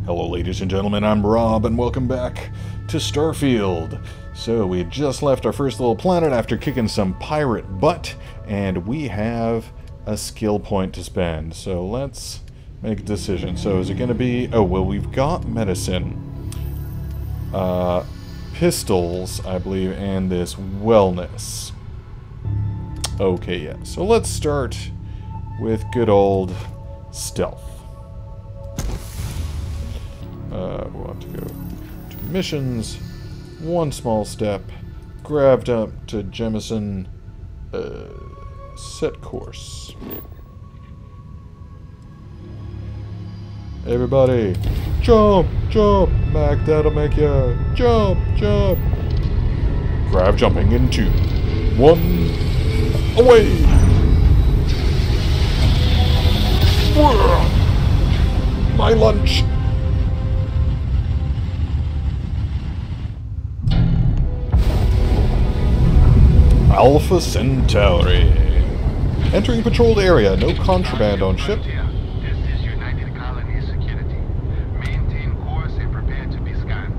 Hello ladies and gentlemen, I'm Rob and welcome back to Starfield. So we had just left our first little planet after kicking some pirate butt, and we have a skill point to spend. So let's make a decision. So is it going to be... oh, well, we've got medicine, pistols, I believe, and this wellness. Okay, yeah. So let's start with good old stealth. We'll have to go to missions, one small step, grabbed up to Jemison, set course. Everybody, jump, jump, Mac, that'll make you jump, jump. Grab jumping in 2, 1, away! My lunch! Alpha Centauri. Entering patrolled area. No contraband on ship. This is United Colony Security. Maintain course and prepare to be scanned.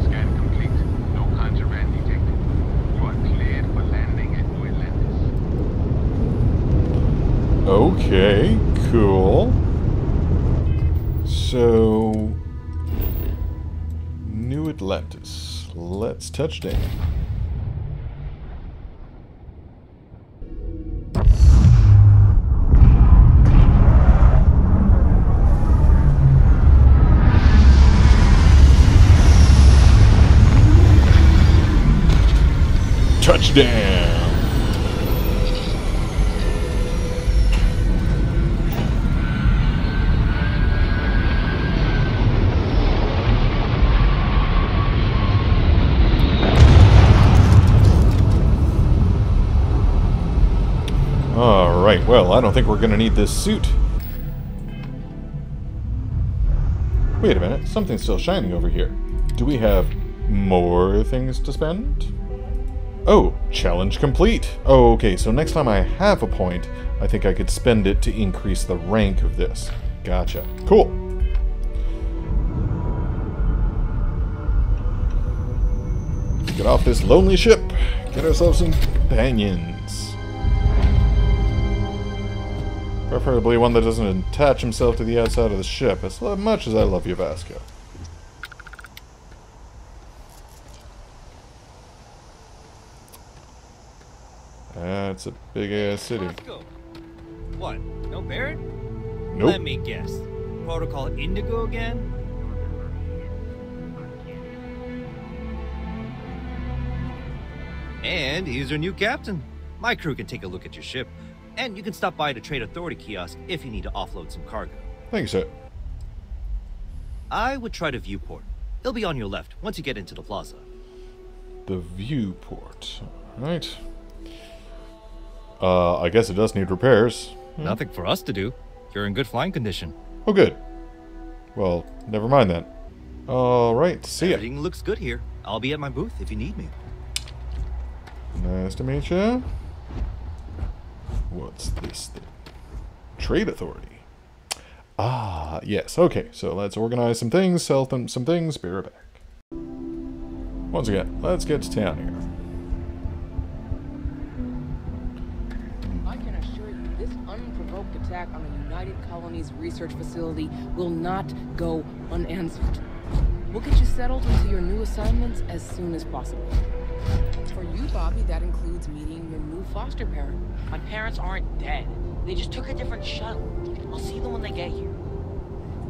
Scan complete. No contraband detected. You are cleared for landing at New Atlantis. Okay, cool. So... New Atlantis. Let's touch down. Touchdown! Alright, well, I don't think we're gonna need this suit. Wait a minute, something's still shining over here. Do we have more things to spend? Oh, challenge complete! Oh, okay, so next time I have a point, I think I could spend it to increase the rank of this. Gotcha. Cool. Let's get off this lonely ship. Get ourselves some companions. Preferably one that doesn't attach himself to the outside of the ship, as much as I love you, Vasco. That's a big-ass city. What? No Barrett? Nope. Let me guess. Protocol Indigo again? And he's your new captain. My crew can take a look at your ship. And you can stop by the Trade Authority kiosk if you need to offload some cargo. Thank you, sir. I would try the viewport. It'll be on your left once you get into the plaza. The viewport. Alright. I guess it does need repairs. Nothing for us to do. You're in good flying condition. Oh, good. Well, never mind then. Alright, see ya. Everything looks good here. I'll be at my booth if you need me. Nice to meet you. What's this thing? Trade Authority. Ah, yes. Okay, so let's organize some things, sell them some things, be right back. Once again, let's get to town here. I can assure you, this unprovoked attack on the United Colonies research facility will not go unanswered. We'll get you settled into your new assignments as soon as possible. For you, Bobby, that includes meeting your new foster parent. My parents aren't dead. They just took a different shuttle. I'll see them when they get here.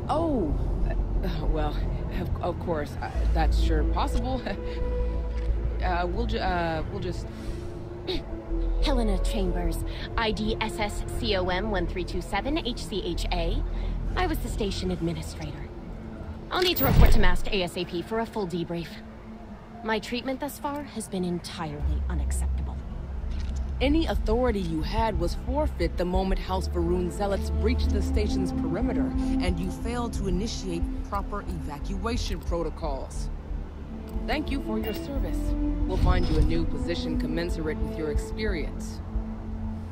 Oh, well, of course, that's sure possible. We'll just... Helena Chambers, ID SSCOM 1327 HCHA. I was the station administrator. I'll need to report to Mast ASAP for a full debrief. My treatment thus far has been entirely unacceptable. Any authority you had was forfeit the moment House Varun zealots breached the station's perimeter, and you failed to initiate proper evacuation protocols. Thank you for your service. We'll find you a new position commensurate with your experience.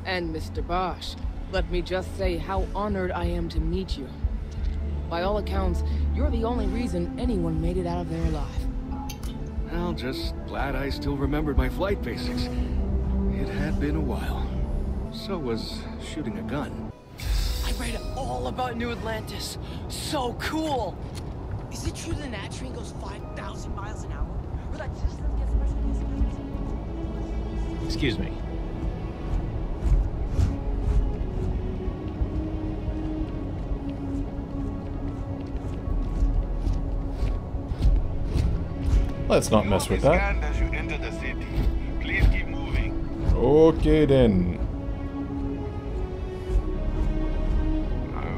And Mr. Bosch, Let me just say how honored I am to meet you. By all accounts, you're the only reason anyone made it out of there alive. Well, just glad I still remembered my flight basics. It had been a while. So was shooting a gun. I read all about New Atlantis. So cool! Is it true the Nat train goes 5,000 miles an hour? Or that system gets Mercedes? Excuse me. Let's not mess with that. As you enter the city. Please keep moving. Okay then.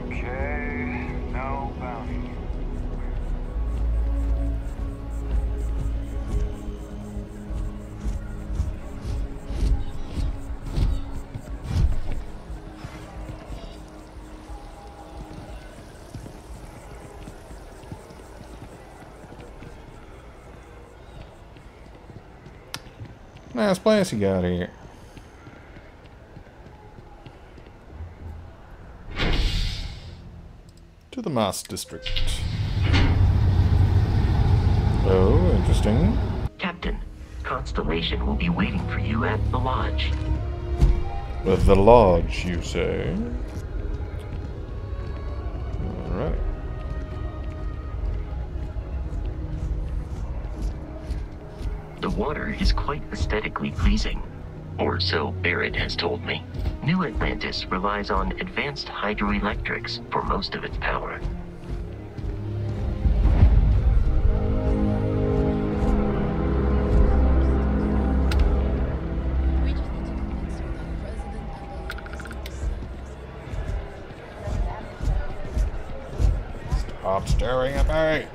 Okay, no bounty. Nice place you got here. To the Mass District. Oh, interesting. Captain, Constellation will be waiting for you at the lodge. With the lodge, you say? Alright. The water is quite aesthetically pleasing, or so Barrett has told me. New Atlantis relies on advanced hydroelectrics for most of its power. We just need to convince her that President and Stop staring at me!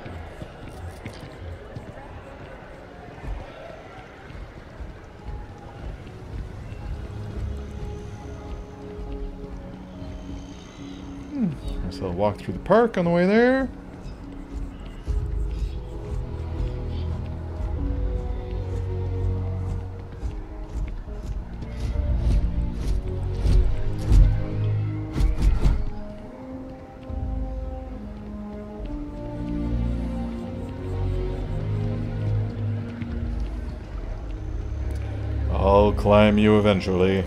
So I'll walk through the park on the way there. I'll climb you eventually.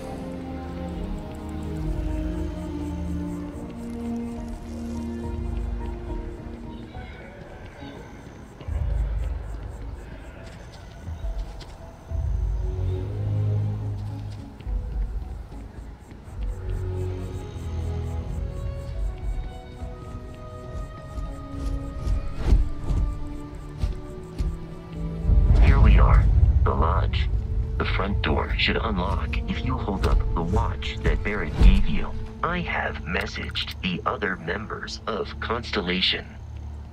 Should unlock if you hold up the watch that Barrett gave you. I have messaged the other members of Constellation.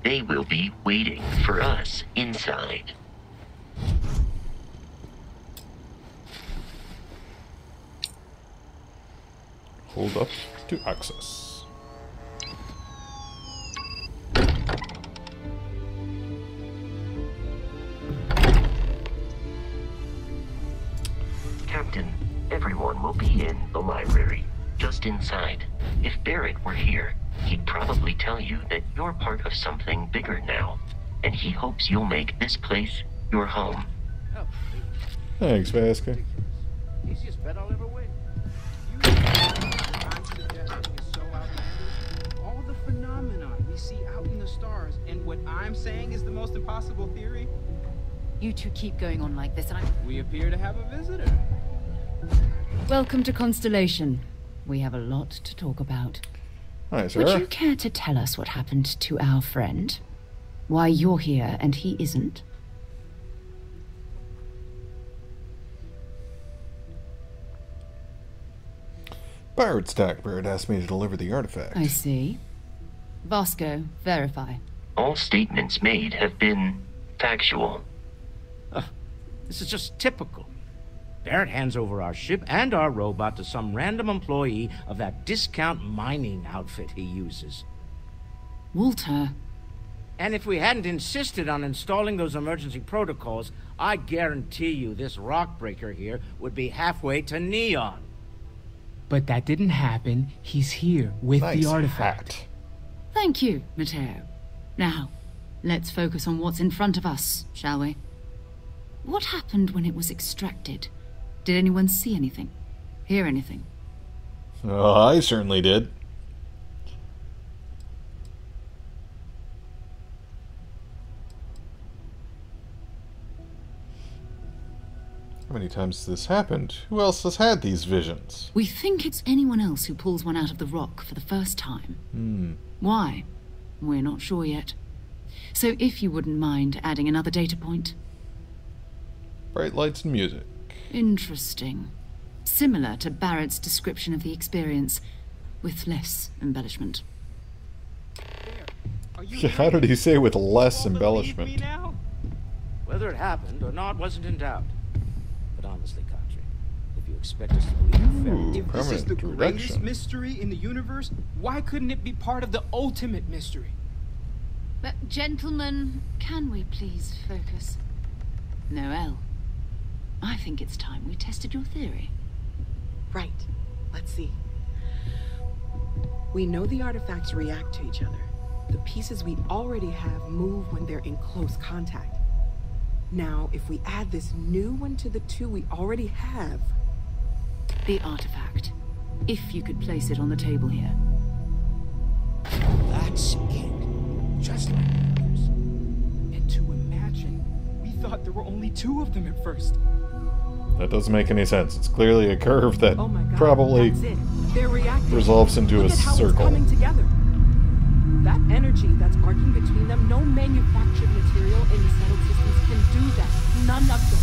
They will be waiting for us inside. Hold up to access. Captain, everyone will be in the library, just inside. If Barrett were here, he'd probably tell you that you're part of something bigger now, and he hopes you'll make this place your home. Thanks, Vasco. Easiest bet I'll ever win. I'm suggesting is so outlandish. All the phenomena we see out in the stars, and what I'm saying is the most impossible theory. You two keep going on like this, and We appear to have a visitor. Welcome to Constellation. We have a lot to talk about. Hi, sir. Would you care to tell us what happened to our friend? Why you're here and he isn't? Pirate stack. Barrett asked me to deliver the artifact. I see. Vasco, verify. All statements made have been factual. This is just typical. Barrett hands over our ship and our robot to some random employee of that discount mining outfit he uses. Walter. And if we hadn't insisted on installing those emergency protocols, I guarantee you this rock breaker here would be halfway to Neon. But that didn't happen. He's here with Nice the artifact. hat. Thank you, Matteo. Now, let's focus on what's in front of us, shall we? What happened when it was extracted? Did anyone see anything? Hear anything? I certainly did. How many times has this happened? Who else has had these visions? We think it's anyone else who pulls one out of the rock for the first time. Why? We're not sure yet. So if you wouldn't mind adding another data point. Bright lights and music. Interesting. Similar to Barrett's description of the experience, with less embellishment. How did he say with less embellishment? Whether it happened or not wasn't in doubt. But honestly, Country, if you expect us to believe you Ooh, If this is the permanent greatest direction. mystery in the universe, why couldn't it be part of the ultimate mystery? But gentlemen, can we please focus? Noel, I think it's time we tested your theory. Right. Let's see. We know the artifacts react to each other. The pieces we already have move when they're in close contact. Now, if we add this new one to the two we already have... The artifact. If you could place it on the table here. That's it. Just like others. And to imagine, we thought there were only two of them at first. That doesn't make any sense. It's clearly a curve that Oh my God, probably that's it. They're reacting. resolves into Look a at how circle. It's coming together. That energy that's arcing between them, no manufactured material in the settled systems can do that. None of them.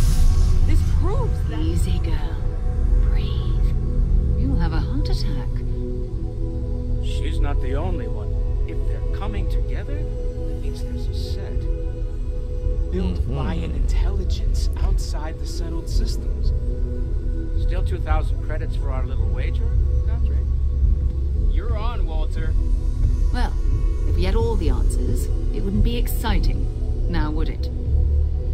This proves that... Easy, girl. Breathe. You'll have a heart attack. She's not the only one. If they're coming together, that means there's a set. Built by an intelligence outside the settled systems. Still 2,000 credits for our little wager, Country? You're on, Walter. Well, if we had all the answers, it wouldn't be exciting. Now, would it?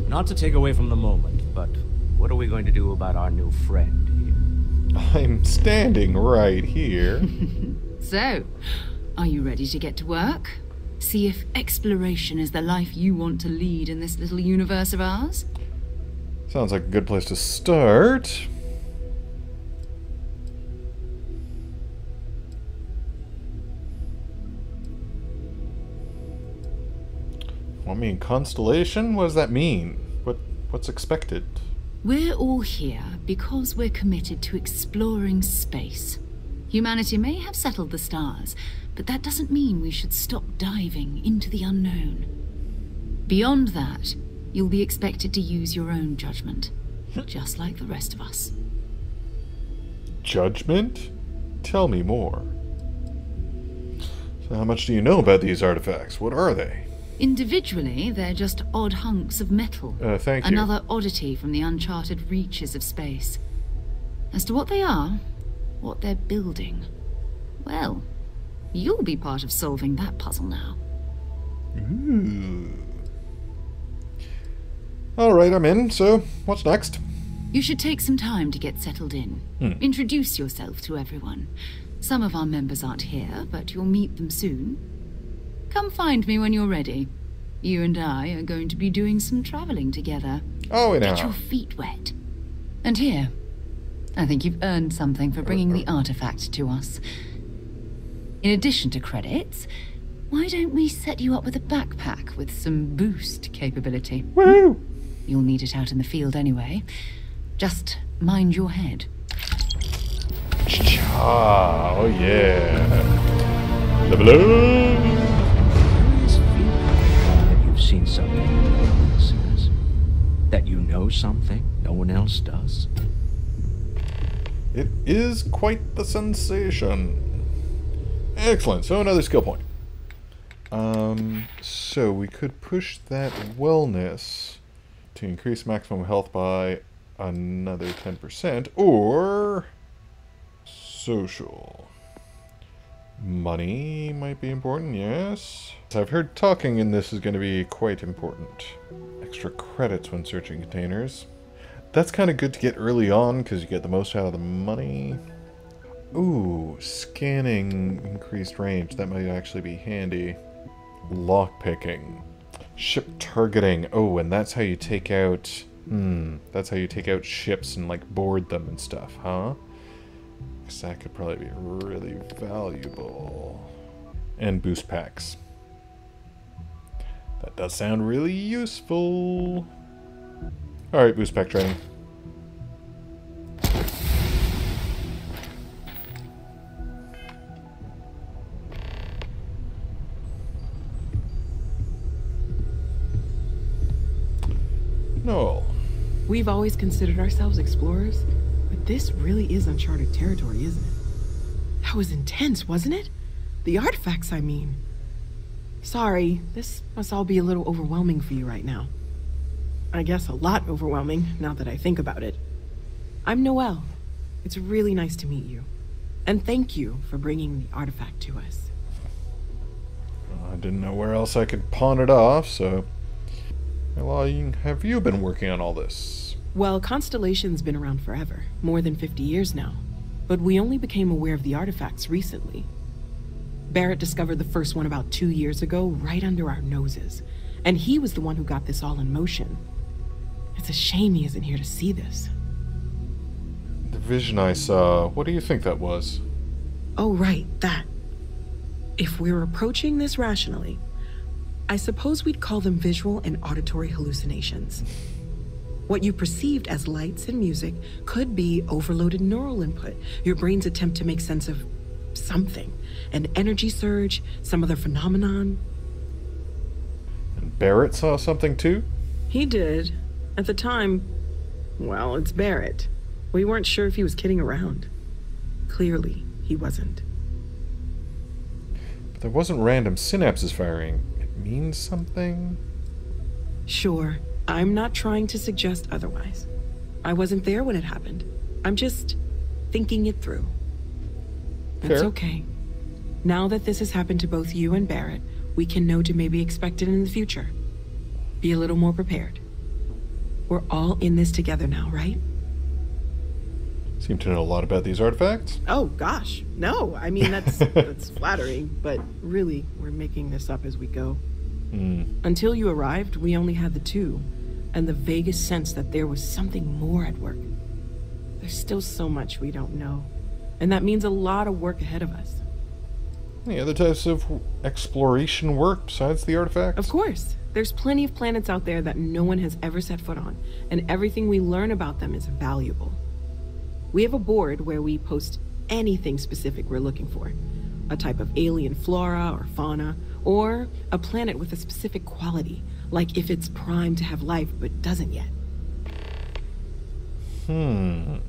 Not to take away from the moment, but what are we going to do about our new friend here? I'm standing right here. So, are you ready to get to work? See if exploration is the life you want to lead in this little universe of ours? Sounds like a good place to start. I mean, Constellation? What does that mean? What's expected? We're all here because we're committed to exploring space. Humanity may have settled the stars, but that doesn't mean we should stop diving into the unknown. Beyond that, you'll be expected to use your own judgment, just like the rest of us. Judgment? Tell me more. So how much do you know about these artifacts? What are they? Individually, they're just odd hunks of metal. Thank you. Another oddity from the uncharted reaches of space. As to what they are, what they're building, well, you'll be part of solving that puzzle now. Ooh. Alright, I'm in. So, what's next? You should take some time to get settled in. Introduce yourself to everyone. Some of our members aren't here, but you'll meet them soon. Come find me when you're ready. You and I are going to be doing some traveling together. Oh, we Get know. your feet wet. And here, I think you've earned something for bringing the artifact to us. In addition to credits, why don't we set you up with a backpack with some boost capability? Woo! You'll need it out in the field anyway. Just mind your head. Ah, oh yeah. Level up! Curious feeling that you've seen something no one else has. That you know something no one else does. It is quite the sensation. Excellent. So another skill point. So we could push that wellness to increase maximum health by another 10%, or social. Money might be important, yes. I've heard talking in this is going to be quite important. Extra credits when searching containers. That's kind of good to get early on because you get the most out of the money. Ooh, scanning increased range. That might actually be handy. Lockpicking. Ship targeting. Oh, and that's how you take out... that's how you take out ships and, like, board them and stuff, huh? Because that could probably be really valuable. And boost packs. That does sound really useful. Alright, boost pack training. No. We've always considered ourselves explorers, but this really is uncharted territory, isn't it? That was intense, wasn't it? The artifacts, I mean. Sorry, this must all be a little overwhelming for you right now. I guess a lot overwhelming, now that I think about it. I'm Noelle. It's really nice to meet you. And thank you for bringing the artifact to us. I didn't know where else I could pawn it off, so... How long have you been working on all this? Well, Constellation's been around forever, more than 50 years now. But we only became aware of the artifacts recently. Barrett discovered the first one about 2 years ago, right under our noses. And he was the one who got this all in motion. It's a shame he isn't here to see this. The vision I saw, what do you think that was? Oh, right, that. If we're approaching this rationally, I suppose we'd call them visual and auditory hallucinations. What you perceived as lights and music could be overloaded neural input, your brain's attempt to make sense of something. An energy surge, some other phenomenon. And Barrett saw something too? He did. At the time, well, it's Barrett. We weren't sure if he was kidding around. Clearly, he wasn't. But there wasn't random synapses firing. It means something? Sure. I'm not trying to suggest otherwise. I wasn't there when it happened. I'm just thinking it through. That's Fair. okay. Now that this has happened to both you and Barrett, we can know to maybe expect it in the future. Be a little more prepared. We're all in this together now, right? Seem to know a lot about these artifacts. Oh, gosh. No, I mean, that's flattering, but really, we're making this up as we go. Until you arrived, we only had the two, and the vaguest sense that there was something more at work. There's still so much we don't know, and that means a lot of work ahead of us. Any other types of exploration work besides the artifacts? Of course. There's plenty of planets out there that no one has ever set foot on, and everything we learn about them is valuable. We have a board where we post anything specific we're looking for. A type of alien flora or fauna, or a planet with a specific quality, like if it's primed to have life but doesn't yet. Let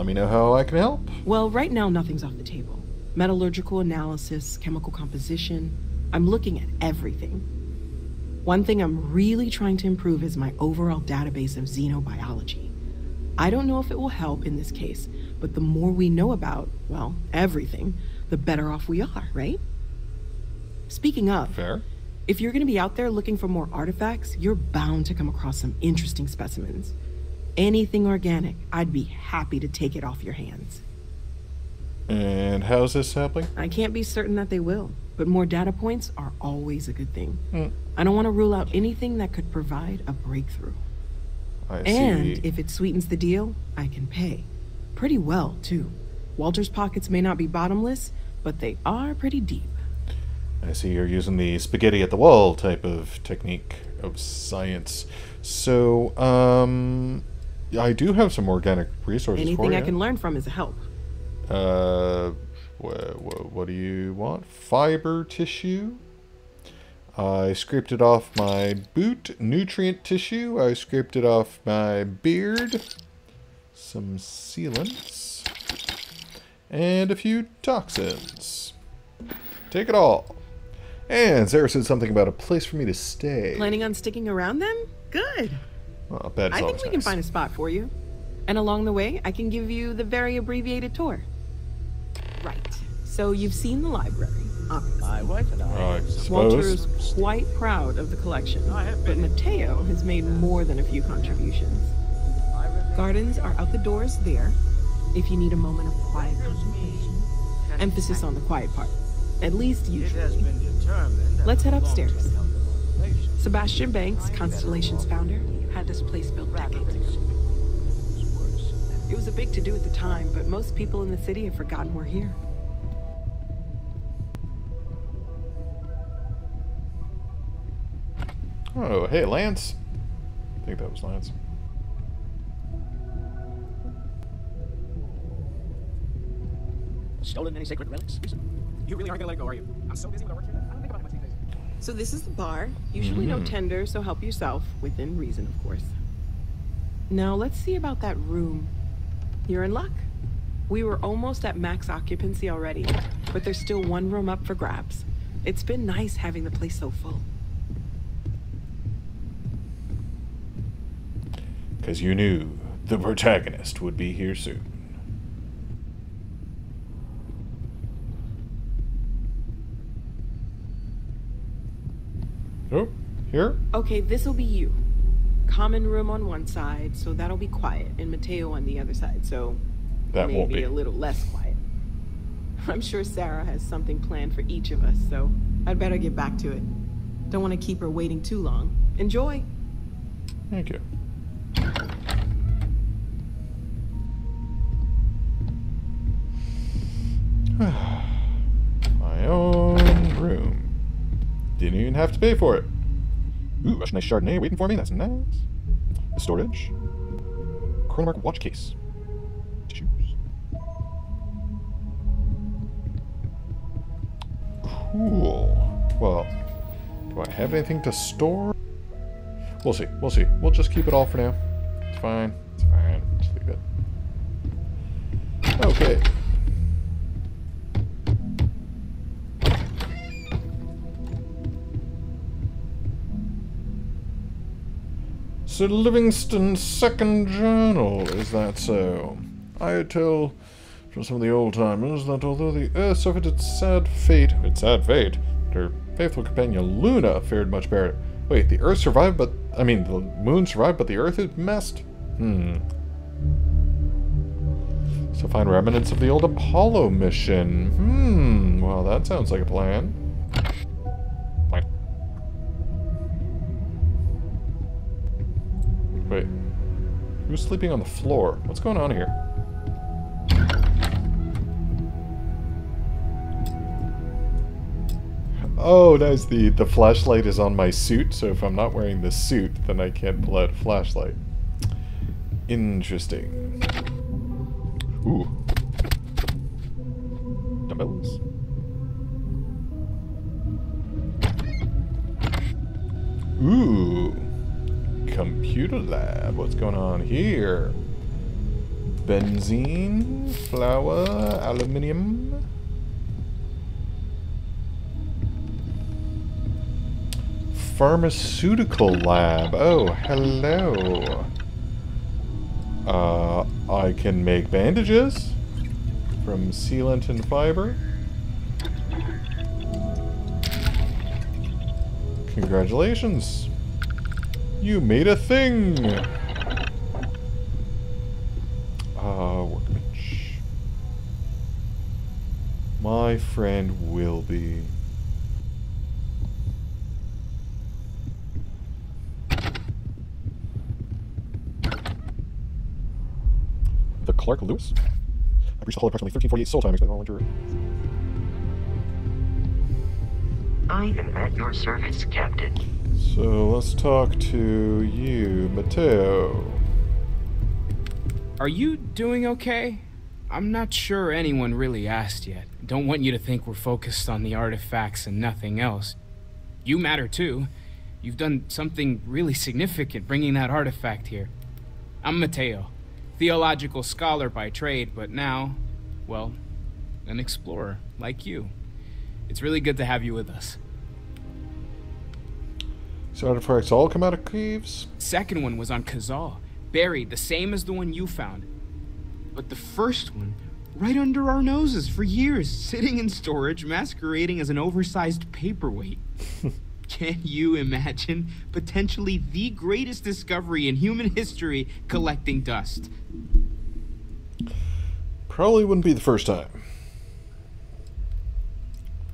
me know how I can help. Well, right now nothing's off the table. Metallurgical analysis, chemical composition, I'm looking at everything. One thing I'm really trying to improve is my overall database of xenobiology. I don't know if it will help in this case, but the more we know about, well, everything, the better off we are, right? Speaking of, Fair. If you're going to be out there looking for more artifacts, you're bound to come across some interesting specimens. Anything organic, I'd be happy to take it off your hands. And how's this happening? I can't be certain that they will, but more data points are always a good thing. I don't want to rule out anything that could provide a breakthrough. I see. And if it sweetens the deal, I can pay. Pretty well, too. Walter's pockets may not be bottomless, but they are pretty deep. I see you're using the spaghetti at the wall type of technique of science. So, I do have some organic resources for you. Anything I can learn from is a help. What do you want? Fiber tissue? I scraped it off my boot. Nutrient tissue. I scraped it off my beard. Some sealants. And a few toxins. Take it all. And Sarah said something about a place for me to stay. Planning on sticking around then? Good. Well, bed's I think always we can nice. find a spot for you. And along the way, I can give you the very abbreviated tour. Right. So you've seen the library, obviously. My wife and I. I suppose. Walter's quite proud of the collection, but Mateo has made more than a few contributions. Gardens are out the doors there. if you need a moment of quiet contemplation. Emphasis on the quiet part. At least usually. Let's head upstairs. Sebastian Banks, Constellation's founder, had this place built decades ago. It was a big to-do at the time, but most people in the city have forgotten we're here. Oh, hey, Lance. I think that was Lance. Stolen any sacred relics? You really aren't gonna let go, are you? I'm so busy with our work here. I don't think about it much these days. So this is the bar. Usually no tender, so help yourself. Within reason, of course. Now, let's see about that room. You're in luck. We were almost at max occupancy already, but there's still one room up for grabs. It's been nice having the place so full. Because you knew the protagonist would be here soon. Oh, here? Okay, this'll be you. Common room on one side, so that'll be quiet, and Mateo on the other side, so that won't maybe be a little less quiet. I'm sure Sarah has something planned for each of us, so I'd better get back to it. Don't want to keep her waiting too long. Enjoy. Thank you. My own room. Didn't even have to pay for it. Ooh, a nice Chardonnay waiting for me. That's nice. The storage. Chronomark watch case. Tissues. Cool. Well, do I have anything to store? We'll see. We'll see. We'll just keep it all for now. It's fine. It's fine. Just leave it. Okay. Sir Livingston's second journal, is that so? I had told from some of the old-timers that although the Earth suffered its sad fate, her faithful companion Luna fared much better. Wait, the Earth survived, but... I mean, the Moon survived, but the Earth is messed? So find remnants of the old Apollo mission. Well, that sounds like a plan. Wait, who's sleeping on the floor? What's going on here? Oh, nice. The flashlight is on my suit, so if I'm not wearing the suit, then I can't pull out a flashlight. Interesting. Ooh. Dumbbells. Ooh. Computer lab. What's going on here? Benzene, flour, aluminium. Pharmaceutical lab. Oh, hello. I can make bandages from sealant and fiber. Congratulations. You made a thing! Workbench. My friend Wilby. The Clark Lewis? I've reached a hull approximately 1348 soul time. Expect all injury. I am at your service, Captain. So let's talk to you, Mateo. Are you doing okay? I'm not sure anyone really asked yet. Don't want you to think we're focused on the artifacts and nothing else. You matter too. You've done something really significant bringing that artifact here. I'm Mateo, theological scholar by trade, but now, well, an explorer like you. It's really good to have you with us. So artifacts all come out of caves? Second one was on Kazal, buried the same as the one you found. But the first one, right under our noses for years, sitting in storage, masquerading as an oversized paperweight. Can you imagine potentially the greatest discovery in human history collecting dust? probably wouldn't be the first time.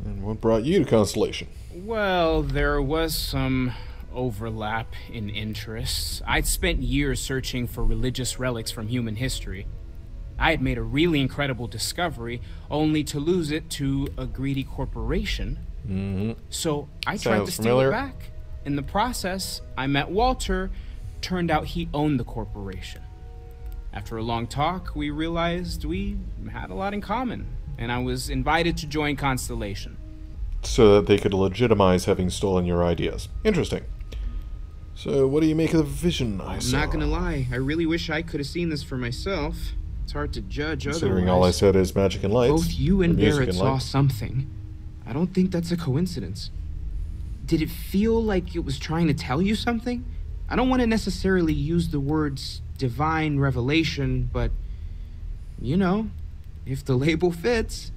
And what brought you to Constellation? Well, there was some overlap in interests. I'd spent years searching for religious relics from human history. I had made a really incredible discovery, only to lose it to a greedy corporation. So I tried to steal it back. In the process, I met Walter. Turned out he owned the corporation. After a long talk, we realized we had a lot in common, and I was invited to join Constellation. So that they could legitimize having stolen your ideas. Interesting. So what do you make of the vision I saw? I'm not gonna lie, I really wish I could have seen this for myself. It's hard to judge Considering all I said is magic and lights. Both you and Barrett saw something. I don't think that's a coincidence. Did it feel like it was trying to tell you something? I don't want to necessarily use the words divine revelation, but, you know, if the label fits.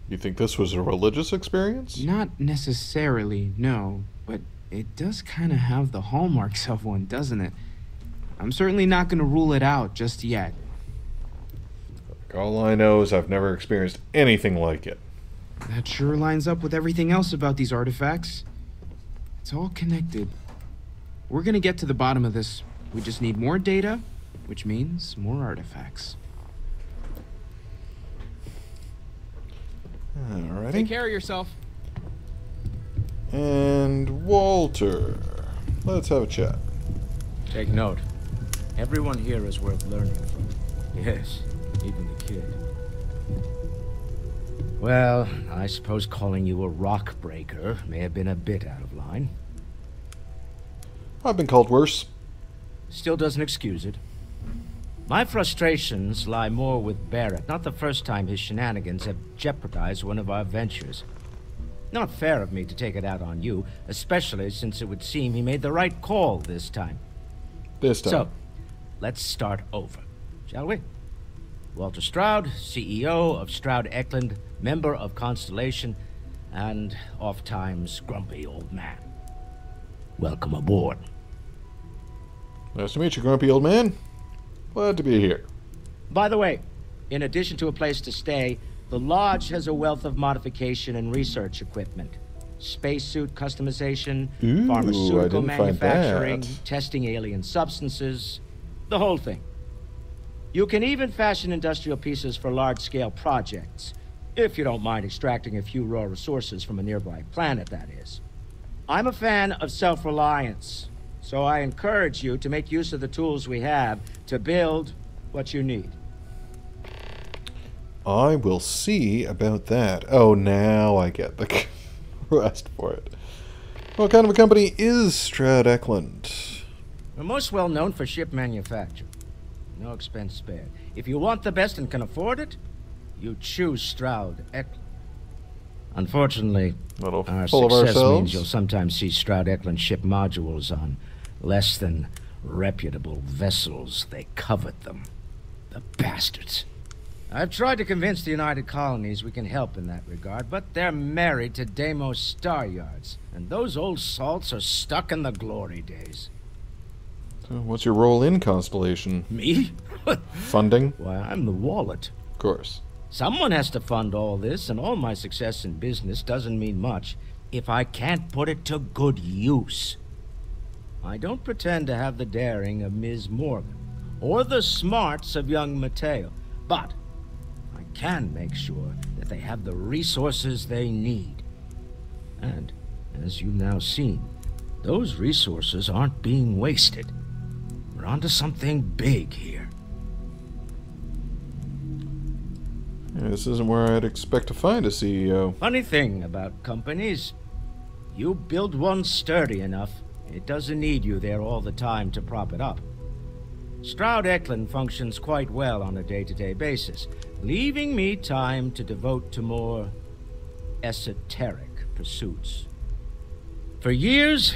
You think this was a religious experience? Not necessarily, no, but it does kind of have the hallmarks of one, doesn't it? I'm certainly not going to rule it out just yet. All I know is I've never experienced anything like it. That sure lines up with everything else about these artifacts. It's all connected. We're gonna get to the bottom of this. We just need more data, which means more artifacts. Alrighty. Take care of yourself. And Walter. Let's have a chat. Take note. Everyone here is worth learning from. Yes, even the kid. Well, I suppose calling you a rock breaker may have been a bit out of line. I've been called worse. Still doesn't excuse it. My frustrations lie more with Barrett, not the first time his shenanigans have jeopardized one of our ventures. Not fair of me to take it out on you, especially since it would seem he made the right call this time. So, let's start over, shall we? Walter Stroud, CEO of Stroud Eklund, member of Constellation, and oft-times grumpy old man. Welcome aboard. Nice to meet you, grumpy old man. Glad to be here. By the way, in addition to a place to stay, the Lodge has a wealth of modification and research equipment. Spacesuit customization, pharmaceutical manufacturing, testing alien substances, the whole thing. You can even fashion industrial pieces for large-scale projects, if you don't mind extracting a few raw resources from a nearby planet, that is. I'm a fan of self-reliance, so I encourage you to make use of the tools we have to build what you need. I will see about that. Oh, now I get the rest for it. What kind of a company is Stroud Eklund? We're most well known for ship manufacture. No expense spared. If you want the best and can afford it, you choose Stroud Eklund. Unfortunately, our success means you'll sometimes see Stroud Eklund ship modules on less than reputable vessels. They covet them. The bastards. I've tried to convince the United Colonies we can help in that regard, but they're married to Deimos Star Yards, and those old salts are stuck in the glory days. So what's your role in Constellation? Me? Funding? Why, I'm the wallet. Of course. Someone has to fund all this, and all my success in business doesn't mean much if I can't put it to good use. I don't pretend to have the daring of Ms. Morgan, or the smarts of young Mateo, but I can make sure that they have the resources they need. And, as you've now seen, those resources aren't being wasted. We're onto something big here. This isn't where I'd expect to find a CEO. Funny thing about companies, you build one sturdy enough, it doesn't need you there all the time to prop it up. Stroud Eklund functions quite well on a day-to-day basis, leaving me time to devote to more esoteric pursuits. For years,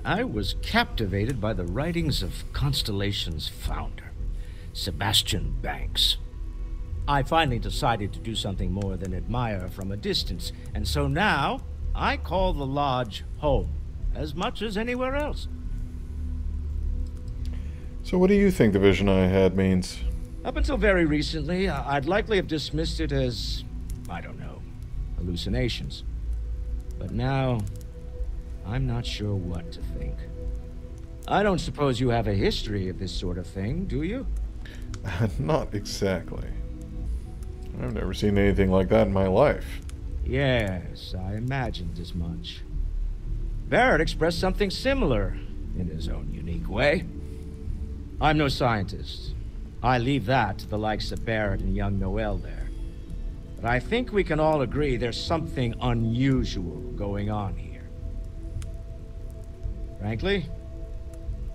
I was captivated by the writings of Constellation's founder, Sebastian Banks. I finally decided to do something more than admire from a distance, and so now I call the Lodge home, as much as anywhere else. So what do you think the vision I had means? Up until very recently, I'd likely have dismissed it as, I don't know, hallucinations. But now, I'm not sure what to think. I don't suppose you have a history of this sort of thing, do you? Not exactly. I've never seen anything like that in my life. Yes, I imagined as much. Barrett expressed something similar, in his own unique way. I'm no scientist. I leave that to the likes of Barrett and young Noel there. But I think we can all agree there's something unusual going on here. Frankly,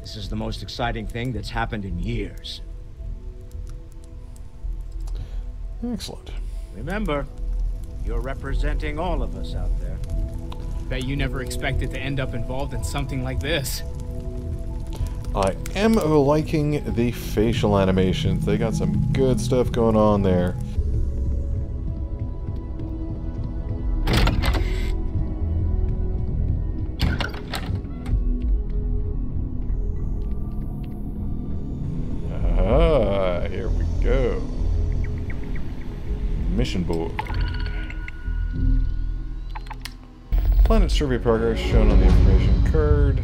this is the most exciting thing that's happened in years. Excellent. Remember, you're representing all of us out there. Bet you never expected to end up involved in something like this. I am liking the facial animations. They got some good stuff going on there. Ah, here we go. Mission board. Planet survey progress shown on the information card.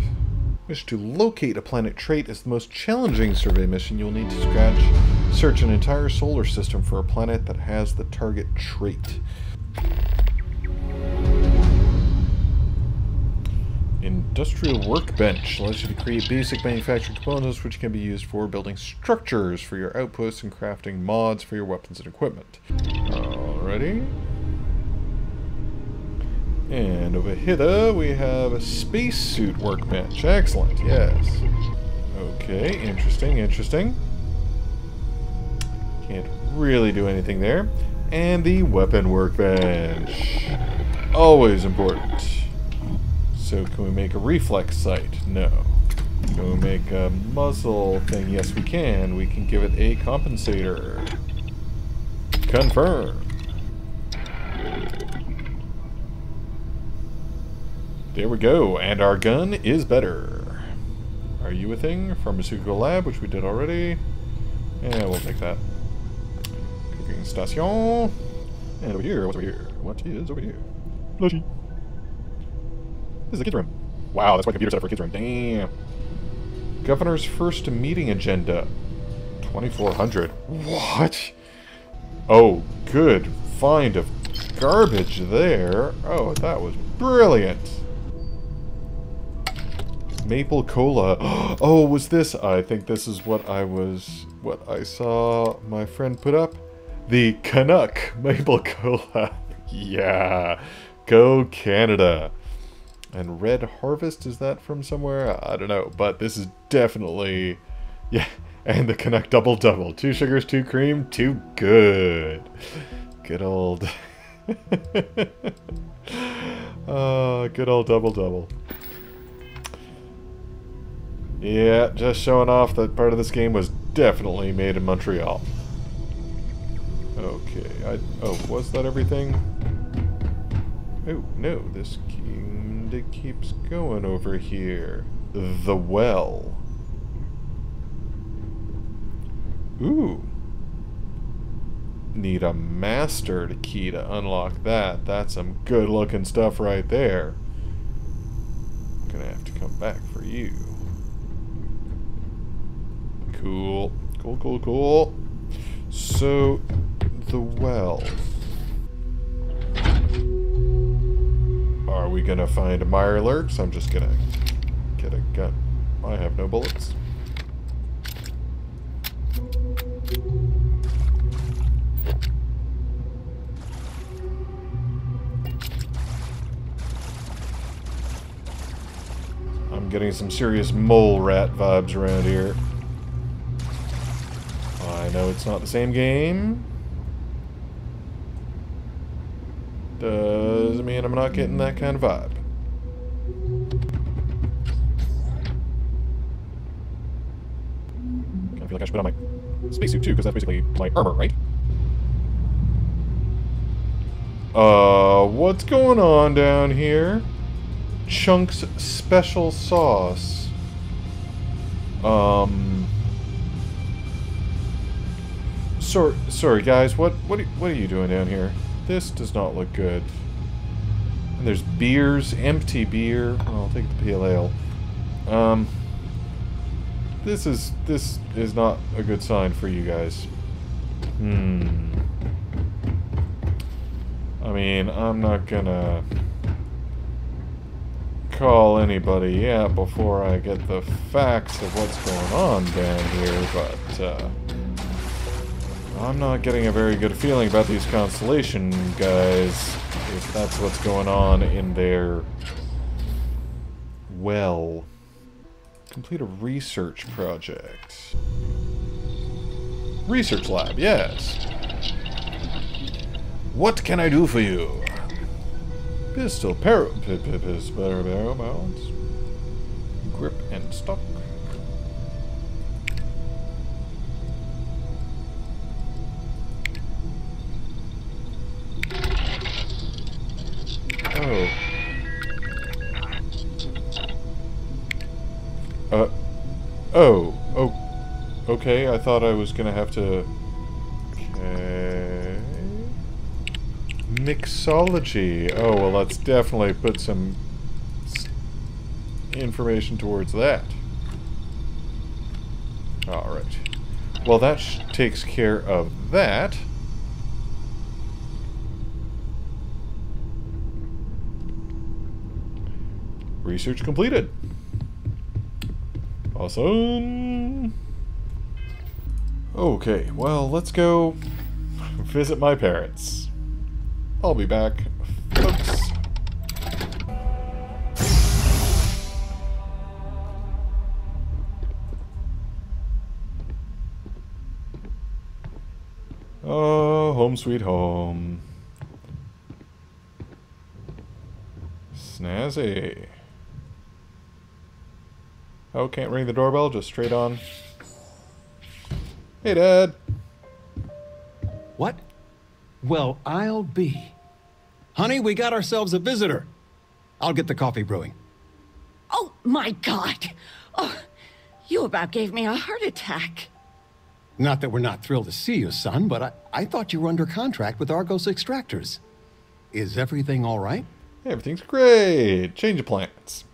Wish to locate a planet trait is the most challenging survey mission. You'll need to search an entire solar system for a planet that has the target trait. Industrial workbench allows you to create basic manufacturing components which can be used for building structures for your outposts and crafting mods for your weapons and equipment. Alrighty. And over here we have a spacesuit workbench. Excellent, yes. Okay, interesting, interesting. Can't really do anything there. And the weapon workbench. Always important. So can we make a reflex sight? No. Can we make a muzzle thing? Yes, we can. We can give it a compensator. Confirm. There we go, and our gun is better. Are you a thing? Pharmaceutical lab, which we did already. Yeah, we'll take that. Cooking station. And over here, what's over here? What is over here? Plushy. This is a kid's room. Wow, that's my computer set up for a kid's room. Damn. Governor's first meeting agenda. 2400. What? Oh, good find of garbage there. Oh, that was brilliant. Maple cola. Oh, was this? I think this is what I saw my friend put up. The Canuck maple cola. Yeah. Go Canada. And Red Harvest, is that from somewhere? I don't know, but this is definitely, yeah. And the Canuck Double Double. 2 sugars, 2 cream, 2 good. Good old, good old Double Double. Yeah, just showing off that part of this game was definitely made in Montreal. Okay, oh, was that everything? Oh, no, this keeps going over here. The well. Ooh. Need a master key to unlock that. That's some good looking stuff right there. Gonna have to come back for you. Cool. Cool, cool, cool. So, the well. Are we gonna find Mirelurks? I'm just gonna get a gun. I have no bullets. I'm getting some serious mole rat vibes around here. I know it's not the same game. Doesn't mean I'm not getting that kind of vibe. I feel like I should put on my spacesuit too, because that's basically my armor, right? What's going on down here? Chunk's special sauce. Sorry guys, what are you doing down here? This does not look good. And there's beers, empty beer. Oh, I'll take the pale ale. This is not a good sign for you guys. I mean, I'm not gonna call anybody yet before I get the facts of what's going on down here, but I'm not getting a very good feeling about these Constellation guys, if that's what's going on in their well. Complete a research project. Research lab, yes. What can I do for you? Pistol, barrel balance, grip and stock. Oh, okay, I thought I was gonna have to... Okay... Mixology. Oh, well, let's definitely put some information towards that. Alright. Well, that takes care of that. Research completed. Awesome. Okay, well, let's go visit my parents. I'll be back, folks. Oh, home sweet home. Snazzy. Oh, can't ring the doorbell, just straight on. Hey, Dad. What? Well, I'll be. Honey, we got ourselves a visitor. I'll get the coffee brewing. Oh, my God. Oh, you about gave me a heart attack. Not that we're not thrilled to see you, son, but I thought you were under contract with ROG Extractors. Is everything all right? Everything's great. Change of plans.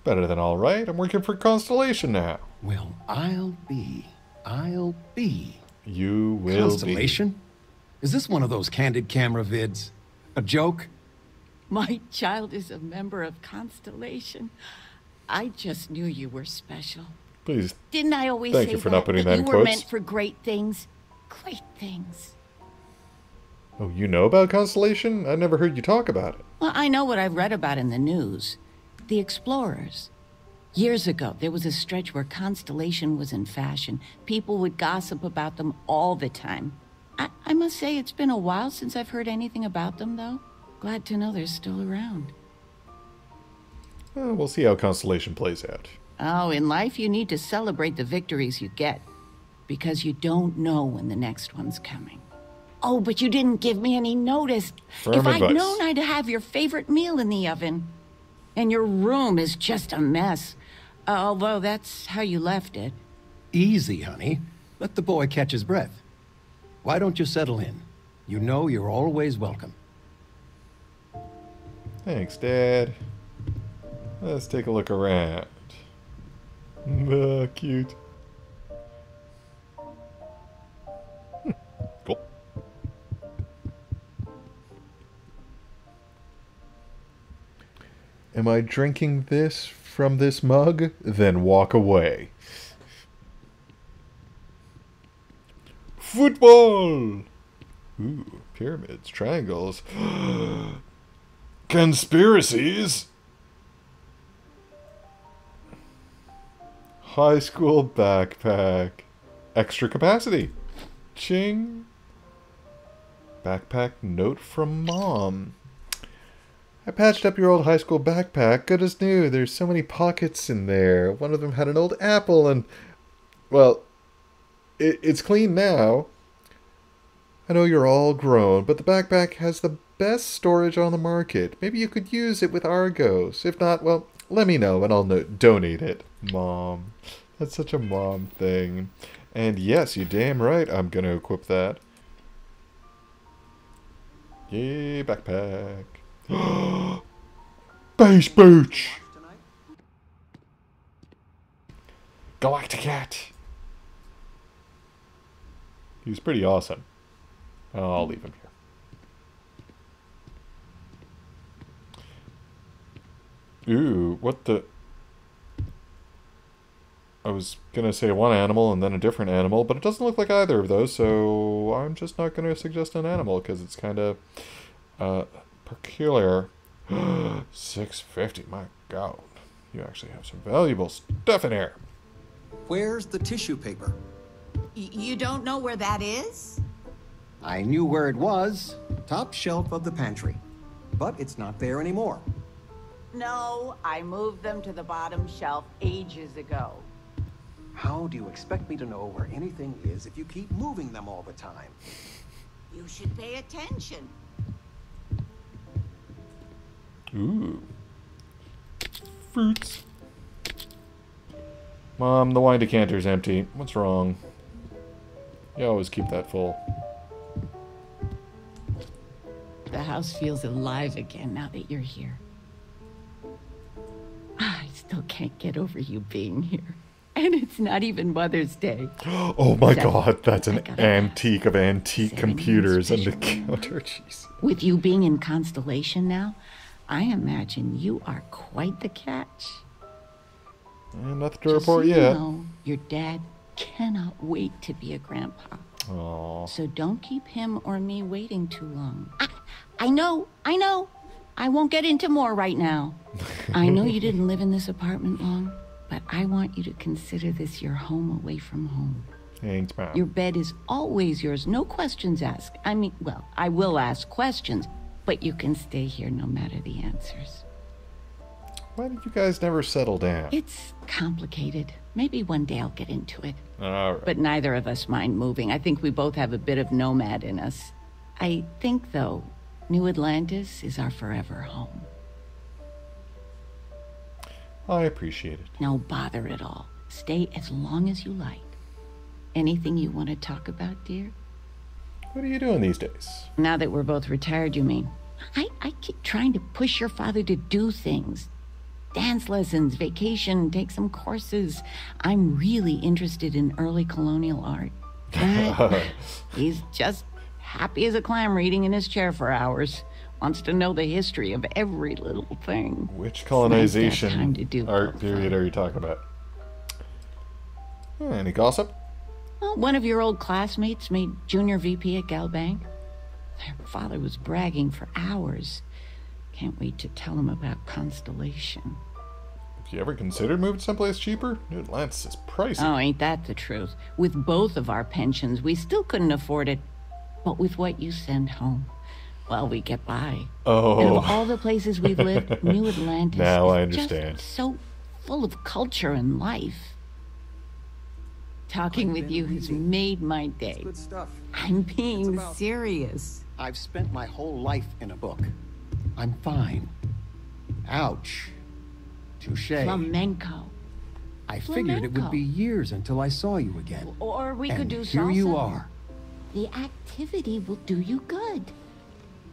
Better than all right. I'm working for Constellation now. Well, I'll be. You will Constellation? Is this one of those candid camera vids? A joke? My child is a member of Constellation. I just knew you were special. Please. Didn't I always Thank say you for not putting that in you were quotes. meant for great things? Great things. Oh, you know about Constellation? I never heard you talk about it. Well, I know what I've read about in the news. The Explorers. Years ago, there was a stretch where Constellation was in fashion. People would gossip about them all the time. I must say it's been a while since I've heard anything about them, though. Glad to know they're still around. Well, we'll see how Constellation plays out. Oh, in life you need to celebrate the victories you get. Because you don't know when the next one's coming. Oh, but you didn't give me any notice. Firm if advice. I'd known I'd have your favorite meal in the oven. And your room is just a mess. Although that's how you left it. Easy, honey. Let the boy catch his breath. Why don't you settle in? You know you're always welcome. Thanks, Dad. Let's take a look around. Cute. Cool. Am I drinking this from this mug? Then walk away. Football! Ooh, pyramids, triangles. Conspiracies! High school backpack. Extra capacity. Ching. Backpack note from Mom. I patched up your old high school backpack. Good as new. There's so many pockets in there. One of them had an old apple and... Well, it's clean now. I know you're all grown, but the backpack has the best storage on the market. Maybe you could use it with Argos. If not, well, let me know and I'll donate it. Mom. That's such a mom thing. And yes, you damn right I'm going to equip that. Yay, backpack. Base booch! Galacticat! He's pretty awesome. Oh, I'll leave him here. Ooh, what the... I was going to say one animal and then a different animal, but it doesn't look like either of those, so I'm just not going to suggest an animal because it's kind of peculiar. 650, my God. You actually have some valuable stuff in here. Where's the tissue paper? You don't know where that is? I knew where it was. Top shelf of the pantry. But it's not there anymore. No, I moved them to the bottom shelf ages ago. How do you expect me to know where anything is if you keep moving them all the time? You should pay attention. Ooh. Fruits. Mom, the wine decanter's empty. What's wrong? You always keep that full. The house feels alive again now that you're here. I still can't get over you being here. And it's not even Mother's Day. Oh my God, that's an antique of antique computers and the counter. Jeez. With you being in Constellation now, I imagine you are quite the catch. Nothing to report yet. know, your dad cannot wait to be a grandpa. Aww. So don't keep him or me waiting too long. I know. I won't get into more right now. I know you didn't live in this apartment long, but I want you to consider this your home away from home. Thanks, Mom. Your bed is always yours, no questions asked. I mean, well, I will ask questions, but you can stay here no matter the answers. Why did you guys never settle down? It's complicated. Maybe one day I'll get into it. All right. But neither of us mind moving. I think we both have a bit of nomad in us. I think, though, New Atlantis is our forever home. I appreciate it. No bother at all. Stay as long as you like. Anything you want to talk about, dear? What are you doing these days? Now that we're both retired, you mean? I keep trying to push your father to do things. Dance lessons, vacation, take some courses. I'm really interested in early colonial art. But he's just happy as a clam reading in his chair for hours. Wants to know the history of every little thing. Which colonization It's nice to have time to do art both, period are you talking about? Any gossip? Well, one of your old classmates made junior VP at Galbank. Their father was bragging for hours. Can't wait to tell him about Constellation. Have you ever considered moving someplace cheaper? New Atlantis is pricey. Oh, ain't that the truth? With both of our pensions, we still couldn't afford it. But with what you send home, well, we get by. Oh. And of all the places we've lived, New Atlantis now I is understand. just so full of culture and life. Talking with you has made my day. Good stuff. I'm being serious. I've spent my whole life in a book. I'm fine. Ouch. Touche. Flamenco. I figured it would be years until I saw you again. Or we and could do here salsa. you are. The activity will do you good.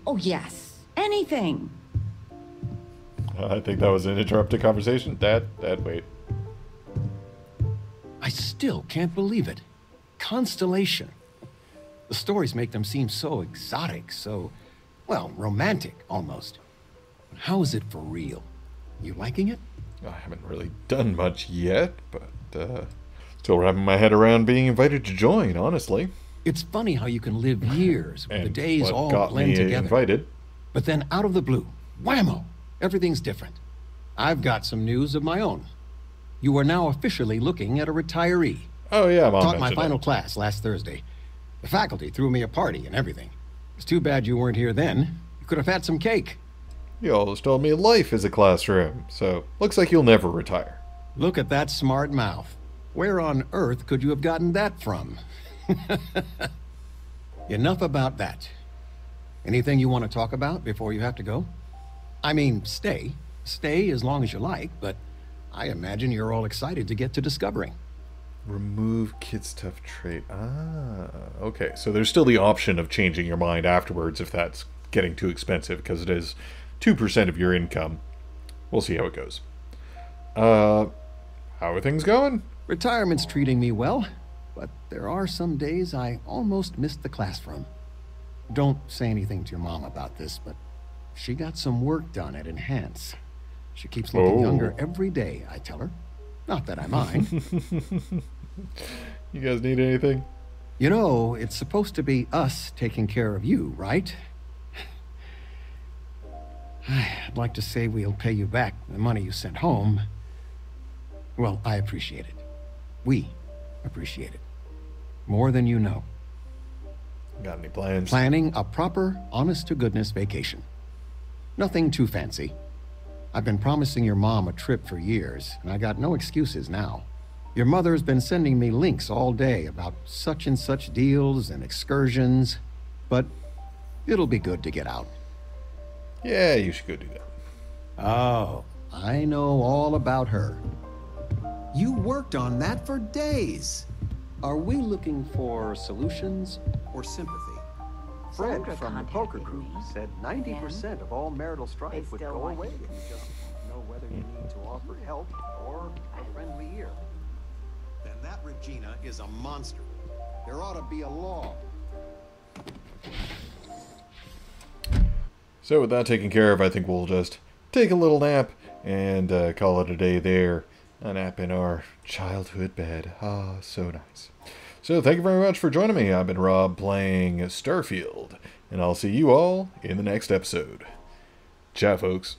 Oh, yes. Anything. I think that was an interrupted conversation. Dad, wait. I still can't believe it. Constellation. The stories make them seem so exotic, so, well, romantic, almost. How is it for real? You liking it? I haven't really done much yet, but still wrapping my head around being invited to join, honestly. It's funny how you can live years where the days what all got blend me together. invited. But then out of the blue, whammo, everything's different. I've got some news of my own. You are now officially looking at a retiree. Oh yeah, Mom Taught my mentioned final it. class last Thursday. The faculty threw me a party and everything. It's too bad you weren't here then. You could have had some cake. You always told me life is a classroom, so looks like you'll never retire. Look at that smart mouth. Where on earth could you have gotten that from? Enough about that. Anything you want to talk about before you have to go? I mean, stay. Stay as long as you like, but I imagine you're all excited to get to discovering. Remove kid's tough trait. Ah, okay. So there's still the option of changing your mind afterwards if that's getting too expensive, because it is 2% of your income. We'll see how it goes. How are things going? Retirement's treating me well, but there are some days I almost missed the class from. Don't say anything to your mom about this, but she got some work done at Enhance. She keeps looking younger every day, I tell her. Not that I mind. You guys need anything? You know, it's supposed to be us taking care of you, right? I'd like to say we'll pay you back the money you sent home. Well, I appreciate it. We appreciate it. More than you know. Got any plans? Planning a proper, honest-to-goodness vacation. Nothing too fancy. I've been promising your mom a trip for years, and I got no excuses now. Your mother's been sending me links all day about such and such deals and excursions, but it'll be good to get out. Yeah, you should go do that. Oh, I know all about her. You worked on that for days. Are we looking for solutions or sympathy? Fred Sandra from the poker contacted group me. said 90% of all marital strife would still go want away you. if you just know whether you need to offer help or a friendly ear. Then that Regina is a monster. There ought to be a law. So with that taken care of, I think we'll just take a little nap and call it a day there. A nap in our childhood bed. Ah, so nice. So thank you very much for joining me. I've been Rob playing Starfield, and I'll see you all in the next episode. Ciao, folks.